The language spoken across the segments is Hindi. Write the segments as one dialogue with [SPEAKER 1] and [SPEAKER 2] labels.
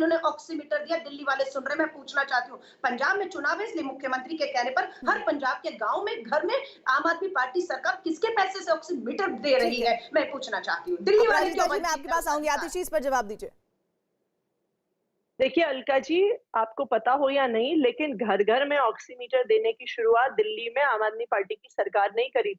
[SPEAKER 1] इन्होंने ऑक्सीमीटर दिया, दिल्ली वाले सुन रहे, मैं पूछना चाहती हूँ, पंजाब में चुनाव है इसलिए मुख्यमंत्री के कहने पर हर पंजाब के गांव में घर में आम आदमी पार्टी सरकार किसके पैसे से ऑक्सीमीटर दे रही है, मैं पूछना चाहती हूँ। दिल्ली वाले क्यों?
[SPEAKER 2] मैं आपके पास आऊंगी, आतिशी इस पर जवाब दीजिए।
[SPEAKER 3] देखिए अलका जी, आपको पता हो या नहीं, लेकिन घर घर में ऑक्सीमीटर देने की शुरुआत दिल्ली में आम आदमी पार्टी की सरकार ने ही करी।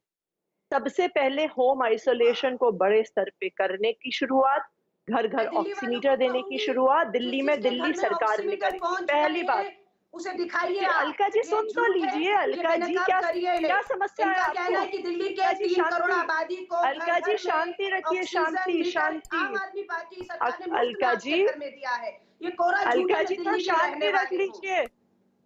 [SPEAKER 3] सबसे पहले होम आइसोलेशन को बड़े स्तर पे करने की शुरुआत, घर घर ऑक्सीमीटर देने की शुरुआत दिल्ली में दिल्ली सरकार ने करी। पहली बात
[SPEAKER 1] उसे दिखाइए।
[SPEAKER 3] अलका जी सुन तो लीजिए, अलका जी क्या समस्या है आपको?
[SPEAKER 1] कि दिल्ली के 3 करोड़ आबादी को
[SPEAKER 3] अलका जी शांति रखिए, शांति शांति।
[SPEAKER 1] आम आदमी पार्टी सरकार ने
[SPEAKER 3] अलका जी
[SPEAKER 1] दिया है, ये कोरा झूठ है।
[SPEAKER 3] अलका जी थोड़ा शांति रख लीजिए।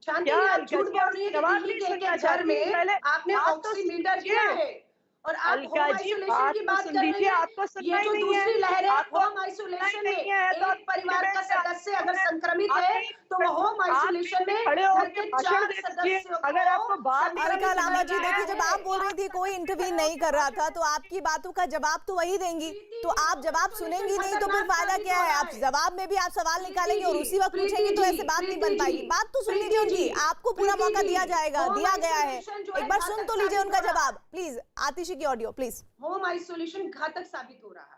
[SPEAKER 1] शांति झूठ बोल रही है कि दिल्ली के घर में आपने ऑक्सीमीटर दिया है और आप
[SPEAKER 3] अलका जी बात
[SPEAKER 1] की बात कर रही है।
[SPEAKER 3] आपको सुनना ही नहीं है।
[SPEAKER 1] दूसरी लहर है होम आइसोलेशन में, एक परिवार का सदस्य अगर संक्रमित है तो वो होम आइसोलेशन में
[SPEAKER 3] खड़े होकर भाषण दे दीजिए। अगर आपको बात
[SPEAKER 2] अलका लांबा जी, देखिए जब आप बोल रही थी कोई इंटरवीन नहीं कर रहा था, तो आपकी बातों का जवाब तो वही देंगी, तो आप जवाब सुनेंगी नहीं तो फिर फायदा क्या है? आप जवाब में भी आप सवाल निकालेंगे और उसी वक्त पूछेंगे तो ऐसे बात नहीं बन पाएगी। बात तो सुन लीजिए उनकी, आपको पूरा मौका दिया जाएगा, दिया गया है, एक बार सुन तो लीजिए उनका जवाब प्लीज। आतिशी की ऑडियो प्लीज।
[SPEAKER 1] होम आइसोलेशन घातक साबित हो रहा है,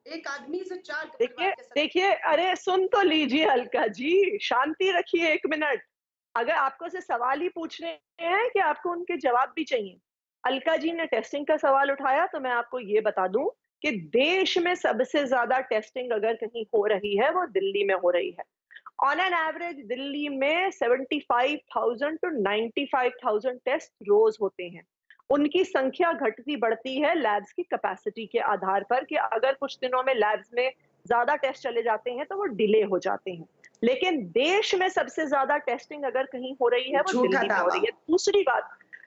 [SPEAKER 1] एक आदमी से 4
[SPEAKER 3] देखिए अरे सुन तो लीजिए अलका जी, शांति रखिए 1 मिनट। अगर आपको से सवाल ही पूछने हैं कि आपको उनके जवाब भी चाहिए। अलका जी ने टेस्टिंग का सवाल उठाया तो मैं आपको ये बता दूं कि देश में सबसे ज्यादा टेस्टिंग अगर कहीं हो रही है वो दिल्ली में हो रही है। ऑन एन एवरेज दिल्ली में 75,000 to 95,000 टेस्ट रोज होते हैं। उनकी संख्या घटती बढ़ती है लैब्स की कैपेसिटी के आधार पर, कि अगर कुछ दिनों में लैब्स में ज्यादा टेस्ट चले जाते हैं तो वो डिले हो जाते हैं। लेकिन देश में सबसे ज्यादा टेस्टिंग अगर कहीं हो रही है वो दिल्ली में हो रही है।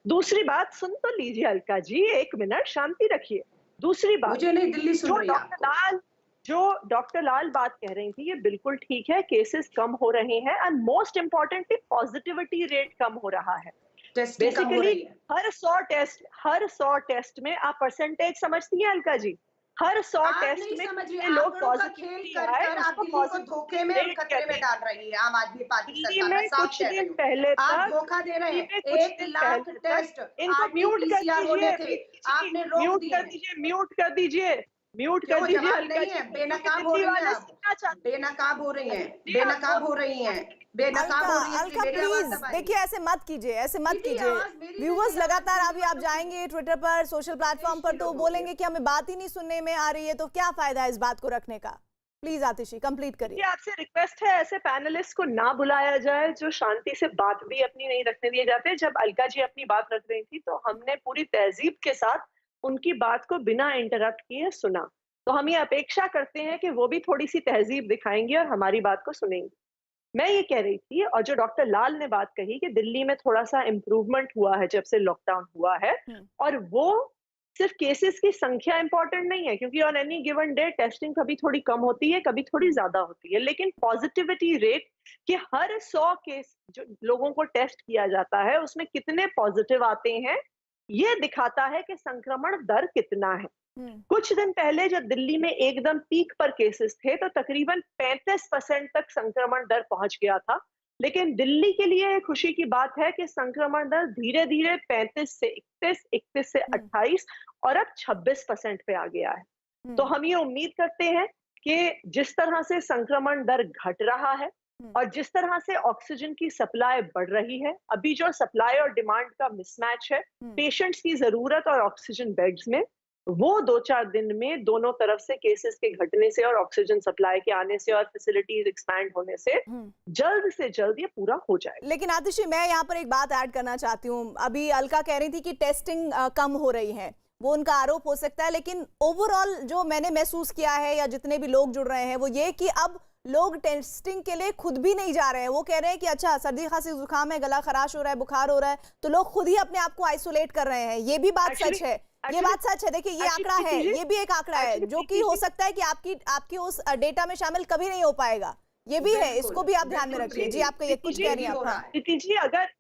[SPEAKER 3] दूसरी बात सुन तो लीजिए अलका जी, 1 मिनट शांति रखिए। दूसरी बात,
[SPEAKER 1] मुझे नहीं दिल्ली सुन रही है।
[SPEAKER 3] जो डॉक्टर लाल बात कह रही थी ये बिल्कुल ठीक है, केसेस कम हो रहे हैं and most importantly positivity rate कम हो रहा है। बेसिकली हर 100 टेस्ट में आप परसेंटेज समझती हैं अलका जी? हर 100 टेस्ट में लोग पॉजिटिव आए, उसको
[SPEAKER 1] धोखे में खतरे में डाल रही है आम आदमी पार्टी सरकार।
[SPEAKER 3] कुछ दिन पहले
[SPEAKER 1] आप धोखा दे रहे हैं। 1 लाख टेस्ट
[SPEAKER 3] इनको म्यूट कर दीजिए,
[SPEAKER 1] आपने रोक दिए।
[SPEAKER 3] म्यूट कर दीजिए।
[SPEAKER 1] नहीं है, बेनकाब हो रही है, बेनकाब हो रही है, बेनकाब हो रही है, बेनकाब हो रही है।
[SPEAKER 2] अलका प्लीज देखिए, ऐसे मत कीजिए, ऐसे मत कीजिए। व्यूअर्स लगातार अभी आप जाएंगे ट्विटर पर, सोशल प्लेटफॉर्म पर, तो बोलेंगे कि हमें बात ही नहीं सुनने में आ रही है, तो क्या फायदा है इस बात को रखने का? प्लीज आतिशी कंप्लीट करिए।
[SPEAKER 3] आपसे रिक्वेस्ट है ऐसे पैनलिस्ट को ना बुलाया जाए जो शांति से बात भी अपनी नहीं रखने दिए जाते। जब अलका जी अपनी बात रख रही थी तो हमने पूरी तहजीब के साथ उनकी बात को बिना इंटरप्ट किए सुना, तो हम ये अपेक्षा करते हैं कि वो भी थोड़ी सी तहजीब दिखाएंगी और हमारी बात को सुनेंगी। मैं ये कह रही थी, और जो डॉक्टर लाल ने बात कही कि दिल्ली में थोड़ा सा इम्प्रूवमेंट हुआ है जब से लॉकडाउन हुआ है, और वो सिर्फ केसेस की संख्या इंपॉर्टेंट नहीं है, क्योंकि on any given day testing कभी थोड़ी कम होती है, कभी थोड़ी ज्यादा होती है, लेकिन पॉजिटिविटी रेट कि हर 100 केस जो लोगों को टेस्ट किया जाता है उसमें कितने पॉजिटिव आते हैं, ये दिखाता है कि संक्रमण दर कितना है। कुछ दिन पहले जब दिल्ली में एकदम पीक पर केसेस थे तो तकरीबन 35% तक संक्रमण दर पहुंच गया था, लेकिन दिल्ली के लिए खुशी की बात है कि संक्रमण दर धीरे धीरे 35 से 31, 31 से 28 और अब 26% पे आ गया है। तो हम ये उम्मीद करते हैं कि जिस तरह से संक्रमण दर घट रहा है और जिस तरह से ऑक्सीजन की सप्लाई बढ़ रही है, अभी जो सप्लाई और डिमांड का मिसमैच है पेशेंट्स की जरूरत और ऑक्सीजन बेड्स में, वो 2-4 दिन में दोनों तरफ से केसेस के घटने से और ऑक्सीजन सप्लाई के आने से और फैसिलिटीज एक्सपैंड होने से जल्द ये पूरा हो जाए।
[SPEAKER 2] लेकिन आतिशी, मैं यहाँ पर एक बात ऐड करना चाहती हूँ। अभी अलका कह रही थी कि टेस्टिंग कम हो रही है, वो उनका आरोप हो सकता है, लेकिन ओवरऑल जो मैंने महसूस किया है या जितने भी लोग जुड़ रहे हैं वो ये कि अब लोग टेस्टिंग के लिए खुद भी नहीं जा रहे हैं। वो कह रहे हैं कि अच्छा सर्दी खांसी जुकाम है, गला खराश हो रहा है, बुखार हो रहा है, तो लोग खुद ही अपने आप को आइसोलेट कर रहे हैं। ये भी बात सच है, ये बात सच है। देखिए ये आंकड़ा है, ये भी एक आंकड़ा है जो कि हो सकता है कि आपकी उस डेटा में शामिल कभी नहीं हो पाएगा, ये भी है, इसको भी आप ध्यान में रखिए। जी आपका ये कुछ कह रही हैं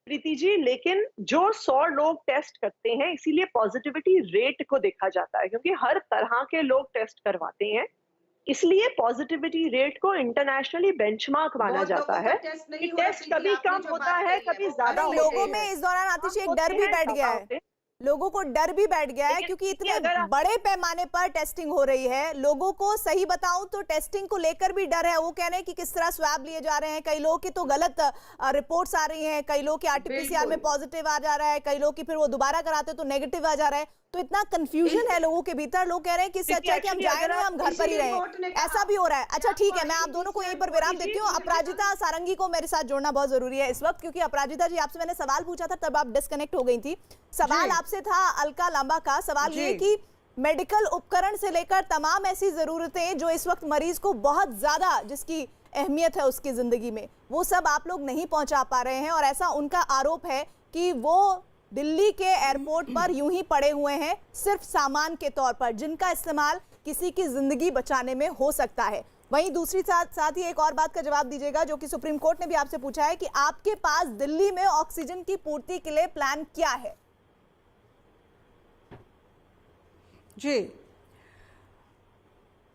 [SPEAKER 3] प्रीति जी, लेकिन जो 100 लोग टेस्ट करते हैं इसीलिए पॉजिटिविटी रेट को देखा जाता है, क्योंकि हर तरह के लोग टेस्ट करवाते हैं। इसलिए पॉजिटिविटी रेट को इंटरनेशनली बेंचमार्क माना
[SPEAKER 1] बहुत
[SPEAKER 3] जाता
[SPEAKER 1] लोगों का
[SPEAKER 3] है
[SPEAKER 1] टेस्ट
[SPEAKER 3] कि
[SPEAKER 1] नहीं हो रहा,
[SPEAKER 3] टेस्ट
[SPEAKER 1] प्रीति,
[SPEAKER 3] कभी
[SPEAKER 1] आपने
[SPEAKER 3] कम
[SPEAKER 1] जो
[SPEAKER 3] होता
[SPEAKER 1] बात
[SPEAKER 3] है
[SPEAKER 1] कही है,
[SPEAKER 3] कभी
[SPEAKER 1] वो
[SPEAKER 3] ज्यादा
[SPEAKER 2] नहीं,
[SPEAKER 1] होते
[SPEAKER 3] होते
[SPEAKER 2] लोगों
[SPEAKER 3] हैं।
[SPEAKER 2] में इस दौरान आतिशी एक
[SPEAKER 3] होते
[SPEAKER 2] डर भी
[SPEAKER 3] हैं,
[SPEAKER 2] बैठ
[SPEAKER 3] कम
[SPEAKER 2] गया है।
[SPEAKER 3] होते हैं।
[SPEAKER 2] लोगों को डर भी बैठ गया है
[SPEAKER 3] लेकिन
[SPEAKER 2] क्योंकि
[SPEAKER 3] देखिए,
[SPEAKER 2] इतने
[SPEAKER 3] अगर आप
[SPEAKER 2] बड़े पैमाने पर टेस्टिंग हो रही है। लोगों को सही बताऊं तो टेस्टिंग को लेकर भी डर है। वो कह रहे हैं कि किस तरह स्वैब लिए जा रहे हैं, कई लोगों की तो गलत रिपोर्ट्स आ रही हैं, कई लोग के आरटीपीसीआर में
[SPEAKER 1] बिल्कुल।
[SPEAKER 2] पॉजिटिव आ जा रहा है, कई लोग की फिर वो दोबारा कराते तो नेगेटिव आ जा रहा है। तो इतना कंफ्यूजन है लोगों के भीतर। लोग कह रहे हैं कि इससे अच्छा है कि हम
[SPEAKER 3] देखिए,
[SPEAKER 2] जाए
[SPEAKER 3] अगर
[SPEAKER 2] नहीं, हम घर पर ही
[SPEAKER 1] इसीलिए कोर्ट ने
[SPEAKER 2] रहें।
[SPEAKER 1] कहा
[SPEAKER 2] ऐसा भी हो रहा है। अच्छा ठीक है, मैं आप
[SPEAKER 1] आपको
[SPEAKER 2] दोनों को यहीं पर
[SPEAKER 1] IPCR
[SPEAKER 2] विराम
[SPEAKER 1] को
[SPEAKER 2] देती हूँ।
[SPEAKER 1] दीजिए,
[SPEAKER 2] अपराजिता सारंगी को मेरे साथ जोड़ना बहुत जरूरी है इस वक्त, क्योंकि अपराजिता जी आपसे मैंने सवाल पूछा था तब आप डिस्कनेक्ट हो गई थी। सवाल
[SPEAKER 4] जी।
[SPEAKER 2] आपसे था अलका लांबा का। सवाल ये
[SPEAKER 4] जी।
[SPEAKER 2] कि मेडिकल उपकरण से लेकर तमाम ऐसी जरूरतें जो इस वक्त मरीज को बहुत ज्यादा जिसकी अहमियत है उसकी जिंदगी में, वो सब आप लोग नहीं पहुंचा पा रहे हैं। और ऐसा उनका आरोप है कि वो दिल्ली के एयरपोर्ट पर यूं ही पड़े हुए हैं सिर्फ सामान के तौर पर, जिनका इस्तेमाल किसी की जिंदगी बचाने में हो सकता है। वहीं दूसरी साथ ही एक और बात का जवाब दीजिएगा जो कि सुप्रीम कोर्ट ने भी आपसे पूछा है कि आपके पास दिल्ली में ऑक्सीजन की पूर्ति के लिए प्लान क्या है?
[SPEAKER 4] जी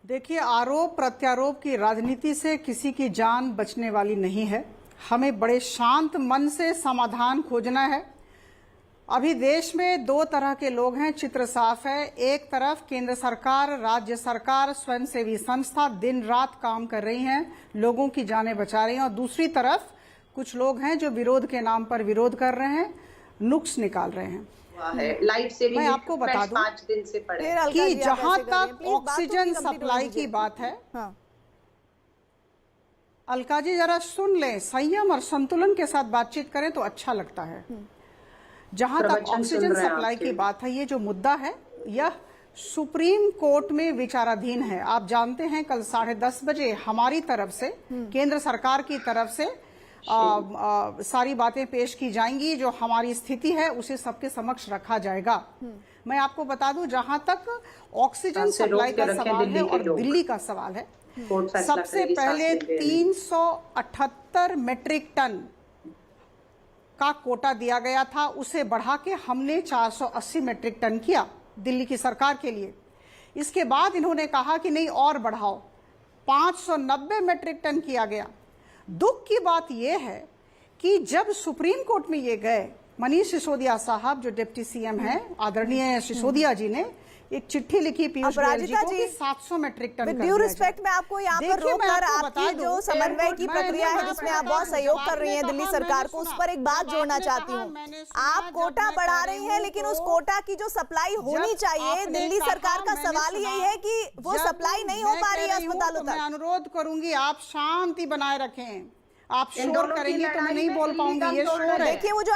[SPEAKER 4] देखिए, आरोप प्रत्यारोप की राजनीति से किसी की जान बचने वाली नहीं है। हमें बड़े शांत मन से समाधान खोजना है। अभी देश में दो तरह के लोग हैं, चित्र साफ है। एक तरफ केंद्र सरकार, राज्य सरकार, स्वयंसेवी संस्था दिन रात काम कर रही हैं, लोगों की जानें बचा रही हैं, और दूसरी तरफ कुछ लोग हैं जो विरोध के नाम पर विरोध कर रहे हैं, नुक्स निकाल रहे हैं।
[SPEAKER 1] लाइफ सेविंग
[SPEAKER 4] मैं आपको बता दूं
[SPEAKER 1] 5 दिन से पड़े
[SPEAKER 2] फिर अलका
[SPEAKER 4] कि
[SPEAKER 2] जी, आप
[SPEAKER 4] जहां
[SPEAKER 2] ऐसे कर रही हैं।
[SPEAKER 4] तक
[SPEAKER 2] प्लीज बात तो
[SPEAKER 4] ऑक्सीजन
[SPEAKER 2] कंप्लीट होने
[SPEAKER 4] सप्लाई
[SPEAKER 2] दीजिए।
[SPEAKER 4] की बात है,
[SPEAKER 2] हाँ,
[SPEAKER 4] अलका जी जरा सुन लें, संयम और संतुलन के साथ बातचीत करें तो अच्छा लगता है। जहां तक
[SPEAKER 1] प्रवचन सुन
[SPEAKER 4] ऑक्सीजन
[SPEAKER 1] रहे हैं
[SPEAKER 4] सप्लाई
[SPEAKER 1] आपके।
[SPEAKER 4] की बात है, ये जो मुद्दा है यह सुप्रीम कोर्ट में विचाराधीन है। आप जानते हैं कल 10:30 बजे हमारी तरफ से, केंद्र सरकार की तरफ से सारी बातें पेश की जाएंगी। जो हमारी स्थिति है उसे सबके समक्ष रखा जाएगा। मैं आपको बता दूं, जहां तक ऑक्सीजन
[SPEAKER 1] से
[SPEAKER 4] सप्लाई
[SPEAKER 1] रोक के
[SPEAKER 4] का
[SPEAKER 1] रखें
[SPEAKER 4] सवाल
[SPEAKER 1] दिल्ली
[SPEAKER 4] है
[SPEAKER 1] के
[SPEAKER 4] और
[SPEAKER 1] लोग।
[SPEAKER 4] दिल्ली का सवाल है,
[SPEAKER 1] कोर्ट फैसला
[SPEAKER 4] सबसे
[SPEAKER 1] करेगी, सांस
[SPEAKER 4] पहले
[SPEAKER 1] लेते हैं।
[SPEAKER 4] 378 मेट्रिक टन का कोटा दिया गया था, उसे बढ़ा के हमने 480 मेट्रिक टन किया दिल्ली की सरकार के लिए। इसके बाद इन्होंने कहा कि नहीं और बढ़ाओ, 590 मेट्रिक टन किया गया। दुख की बात यह है कि जब सुप्रीम कोर्ट में ये गए, मनीष सिसोदिया साहब जो डिप्टी सीएम हैं, आदरणीय सिसोदिया जी ने एक चिट्ठी लिखी पीयूष गोयल जी को कि 700 मेट्रिक टन
[SPEAKER 2] विद
[SPEAKER 4] कर
[SPEAKER 2] ड्यू
[SPEAKER 4] दिया
[SPEAKER 2] रिस्पेक्ट
[SPEAKER 4] जाए।
[SPEAKER 2] मैं आपको यहाँ पर
[SPEAKER 4] देखिए, मैं
[SPEAKER 2] रोककर
[SPEAKER 4] आपको बता
[SPEAKER 2] आपकी
[SPEAKER 4] दूं,
[SPEAKER 2] जो समन्वय की
[SPEAKER 4] मैंने
[SPEAKER 2] प्रक्रिया है
[SPEAKER 4] बात
[SPEAKER 2] जिसमें आप
[SPEAKER 4] कहा,
[SPEAKER 2] बहुत सहयोग
[SPEAKER 4] जब
[SPEAKER 2] कर रही हैं
[SPEAKER 4] आपने
[SPEAKER 2] दिल्ली
[SPEAKER 4] कहा,
[SPEAKER 2] सरकार को,
[SPEAKER 4] मैंने
[SPEAKER 2] उस पर एक बात
[SPEAKER 4] जब
[SPEAKER 2] जोड़ना
[SPEAKER 4] आपने
[SPEAKER 2] चाहती
[SPEAKER 4] कहा,
[SPEAKER 2] हूँ।
[SPEAKER 4] मैंने सुना,
[SPEAKER 2] आप
[SPEAKER 4] जब
[SPEAKER 2] कोटा
[SPEAKER 4] मैं
[SPEAKER 2] बढ़ा
[SPEAKER 4] कह
[SPEAKER 2] रही
[SPEAKER 4] रही
[SPEAKER 2] हैं,
[SPEAKER 4] हूं
[SPEAKER 2] लेकिन
[SPEAKER 4] तो
[SPEAKER 2] उस कोटा की जो सप्लाई होनी
[SPEAKER 4] जब
[SPEAKER 2] चाहिए,
[SPEAKER 4] आपने
[SPEAKER 2] दिल्ली
[SPEAKER 4] कहा,
[SPEAKER 2] सरकार का
[SPEAKER 4] मैंने
[SPEAKER 2] सवाल ही
[SPEAKER 4] सुना,
[SPEAKER 2] यही है कि वो
[SPEAKER 4] जब
[SPEAKER 2] सप्लाई नहीं हो
[SPEAKER 4] मैं
[SPEAKER 2] पा रही
[SPEAKER 4] कह
[SPEAKER 2] है
[SPEAKER 4] हूं
[SPEAKER 2] अस्पतालों
[SPEAKER 4] तो मैं
[SPEAKER 2] तक।
[SPEAKER 4] अनुरोध करूंगी आप शांति बनाए रखें। आप
[SPEAKER 1] इन
[SPEAKER 4] शोर
[SPEAKER 1] दोनों की
[SPEAKER 4] करेंगे तो मैं
[SPEAKER 1] लड़ाई
[SPEAKER 4] नहीं
[SPEAKER 1] में
[SPEAKER 4] बोल
[SPEAKER 1] दिल्ली
[SPEAKER 4] पाऊंगी, ये
[SPEAKER 1] कम तोड़
[SPEAKER 4] शोर है।
[SPEAKER 2] देखिए वो जो आप